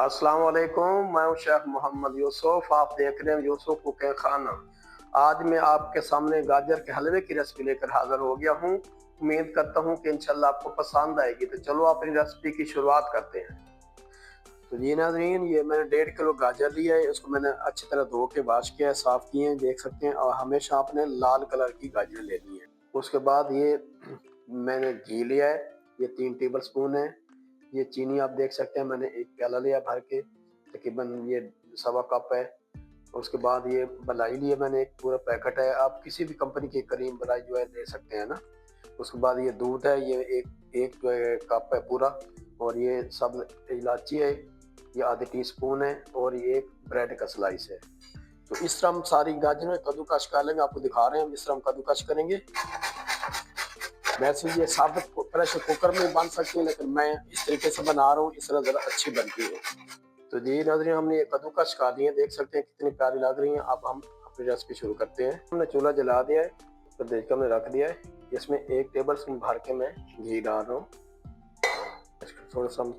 अस्सलाम वालेकुम। मैं हूं शेख मोहम्मद यूसुफ। आप देख रहे हैं यूसुफ कुकिंग खाना। आज मैं आपके सामने गाजर के हलवे की रेसिपी लेकर हाजिर हो गया हूं। उम्मीद करता हूं कि इंशाल्लाह आपको पसंद आएगी। तो चलो अपनी रेसिपी की शुरुआत करते हैं। तो जी नाज़रीन, ये मैंने 1.5 किलो गाजर लिया है। इसको मैंने अच्छी तरह धो के वॉश किया है, साफ़ किए हैं, देख सकते हैं। और हमेशा आपने लाल कलर की गाजर लेनी है। उसके बाद ये मैंने घी लिया है, ये 3 टेबल स्पून है। ये चीनी आप देख सकते हैं, मैंने 1 प्याला लिया भर के, तकरीबन ये सवा कप है। उसके बाद ये मलाई लिया मैंने, एक पूरा पैकेट है। आप किसी भी कंपनी की क्रीम मलाई जो है ले सकते हैं ना। उसके बाद ये दूध है, ये एक जो है कप है पूरा। और ये सब इलायची है, ये आधे टीस्पून है। और ये एक ब्रेड का स्लाइस है। तो इस तरह हम सारी गाजरें कद्दूकस कर लेंगे। आपको दिखा रहे हैं हम इस तरह हम कद्दूकस करेंगे। वैसे ये साबुत प्रेशर कुकर में बन सकती है, लेकिन मैं इस तरीके से बना रहा हूँ, इस तरह ज़रा अच्छी बनती है। तो जी नाज़रीन, हमने ये कद्दूकस कर दिए, देख सकते हैं कितनी प्यारी लग रही हैं। अब हम अपनी रेसिपी शुरू करते हैं। हमने चूल्हा जला दिया है, तो देखकर हमने रख दिया है। इसमें 1 टेबल स्पून भर के मैं घी डाल रहा हूँ। इसको थोड़ा सा हम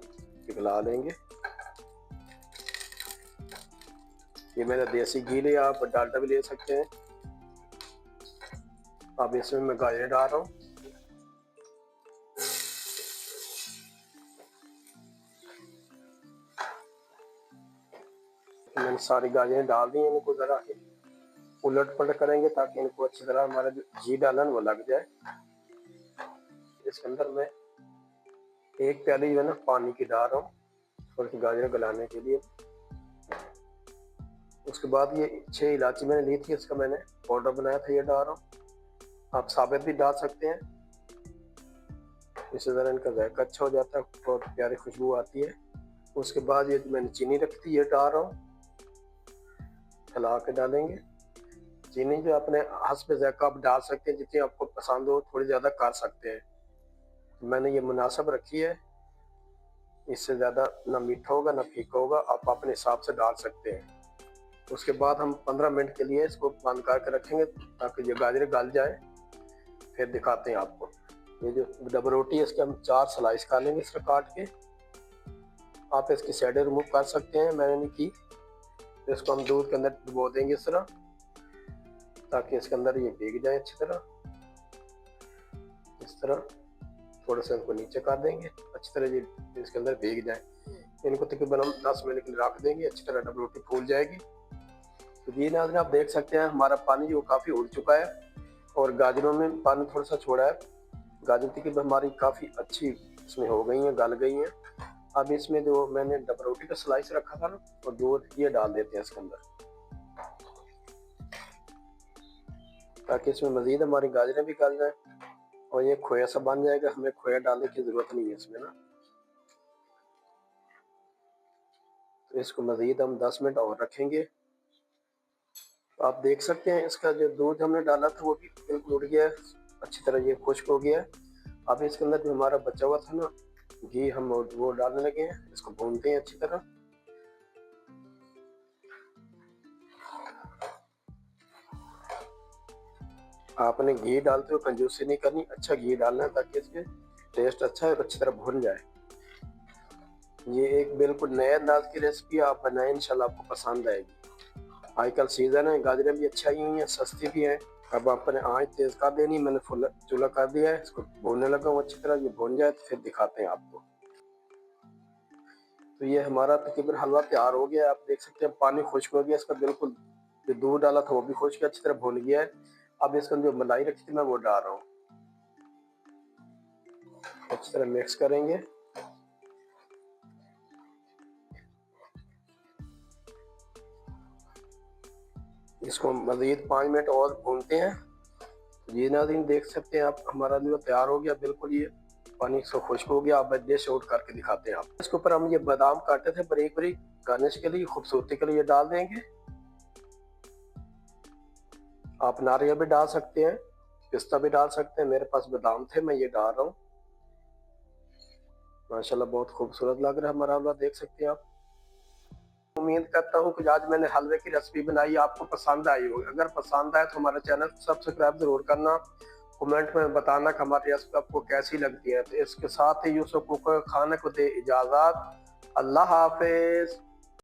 पिघला लेंगे। ये मैंने देसी घी लिया, आप डालडा भी ले सकते हैं। अब इसमें मैं गाजर डाल रहा हूँ। मैंने सारी गाजरें डाल दी हैं। इनको ज़रा उलट पलट करेंगे ताकि इनको अच्छी तरह हमारा जो घी डाला वो लग जाए। इसके अंदर मैं 1 प्याली जो है ना पानी की डाल रहा हूँ, थोड़ी सी गाजर गलाने के लिए। उसके बाद ये 6 इलायची मैंने ली थी, इसका मैंने पाउडर बनाया था, ये डाल रहा हूँ। आप साबित भी डाल सकते हैं, इससे ज़रा इनका जायका अच्छा हो जाता है, बहुत प्यारी खुशबू आती है। उसके बाद ये मैंने चीनी रखी थी, ये डाल रहा हूँ। हिला के डालेंगे। चीनी जो अपने हस्ब ज़ायका आप डाल सकते हैं, जितनी आपको पसंद हो, थोड़ी ज़्यादा कर सकते हैं। मैंने ये मुनासिब रखी है, इससे ज़्यादा ना मीठा होगा ना फीका होगा, आप अपने हिसाब से डाल सकते हैं। उसके बाद हम 15 मिनट के लिए इसको बंद करके रखेंगे ताकि ये गाजर गल जाए। फिर दिखाते हैं आपको। ये जो डबल रोटी है, इसके हम 4 स्लाइस कर लेंगे इस तरह काट के। आप इसकी साइडें रिमूव कर सकते हैं, मैंने नहीं की। तो इसको हम दूध के अंदर डुबो देंगे इस तरह, ताकि इसके अंदर ये भीग जाए अच्छी तरह। इस तरह थोड़ा सा इनको नीचे कर देंगे, अच्छी तरह ये इसके अंदर भीग जाए। इनको तकरीबन हम 10 मिनट के लिए रख देंगे, अच्छी तरह डबल रोटी फूल जाएगी। तो जी नाज़रीन, आप देख सकते हैं हमारा पानी जो काफ़ी उड़ चुका है और गाजरों में पानी थोड़ा सा छोड़ा है। गाजर तकरीबन हमारी काफ़ी अच्छी इसमें हो गई हैं, गल गई हैं। अब इसमें जो मैंने डबल रोटी का स्लाइस रखा था ना, और दूध ये डाल देते हैं इसके अंदर, ताकि इसमें मज़ीद हमारी गाजरें भी गल जाए और ये खोया सा बन जाएगा। हमें खोया डालने की ज़रूरत नहीं है इसमें ना। तो इसको मज़ीद हम 10 मिनट और रखेंगे। तो आप देख सकते हैं इसका जो दूध हमने डाला था वो भी बिल्कुल उड़ गया है, अच्छी तरह ये खुश्क हो गया है। अब इसके अंदर जो हमारा बचा हुआ था ना घी, हम वो डालने लगे हैं। इसको भूनते हैं अच्छी तरह। आपने घी डालते हुए कंजूसी नहीं करनी, अच्छा घी डालना है ताकि इसके टेस्ट अच्छा है और अच्छी तरह भुन जाए। ये एक बिल्कुल नए अंदाज की रेसिपी आप बनाएं, इंशाल्लाह आपको पसंद आएगी। आजकल सीजन है, गाजरें भी अच्छी आई हुई हैं, सस्ती भी हैं। अब आपने आँच तेज कर देनी, मैंने फुल चूल्हा कर दिया है। इसको भूनने लगा हूँ अच्छी तरह। ये भून जाए तो फिर दिखाते हैं आपको। तो ये हमारा तकरीबन हलवा तैयार हो गया है। आप देख सकते हैं पानी खुश्क हो गया इसका बिल्कुल। जो दूध डाला था वो भी खुश्क अच्छी तरह भून गया है। अब इसके अंदर जो मलाई रखी थी मैं वो डाल रहा हूँ, अच्छी तरह मिक्स करेंगे। इसको मज़ीद 5 मिनट और भूनते हैं। ये नाज़रीन देख सकते हैं आप, हमारा जो तैयार हो गया बिल्कुल। ये पानी से खुश्क हो गया। अब डिश आउट करके दिखाते हैं आप। इसके ऊपर हम ये बादाम काटे थे बारीक बारीक, गार्निश के लिए, खूबसूरती के लिए ये डाल देंगे। आप नारियल भी डाल सकते हैं, पिस्ता भी डाल सकते हैं। मेरे पास बादाम थे, मैं ये डाल रहा हूँ। माशाल्लाह बहुत खूबसूरत लग रहा है हमारा हलवा, देख सकते हैं आप। उम्मीद करता हूँ कि आज मैंने हलवे की रेसिपी बनाई आपको पसंद आई होगी। अगर पसंद आए तो हमारे चैनल को सब्सक्राइब जरूर करना। कमेंट में बताना कि हमारी रेसिपी आपको कैसी लगती है। तो इसके साथ ही यूसुफ कुकिंग खाने को दे इजाज़त। अल्लाह हाफिज।